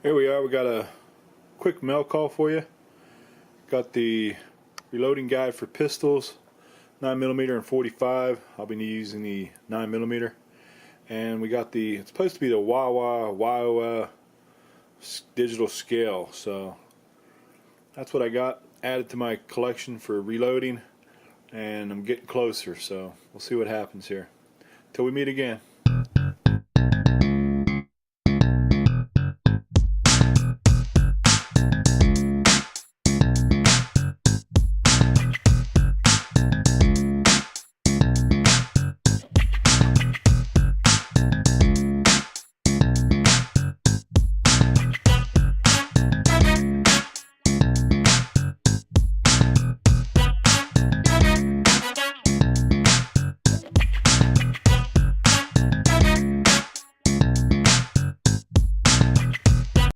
Here we are, we got a quick mail call for you. Got the reloading guide for pistols, 9mm and 45. I'll be using the 9mm. And we got it's supposed to be the Wawa digital scale. So that's what I got added to my collection for reloading. And I'm getting closer, so we'll see what happens here. Till we meet again.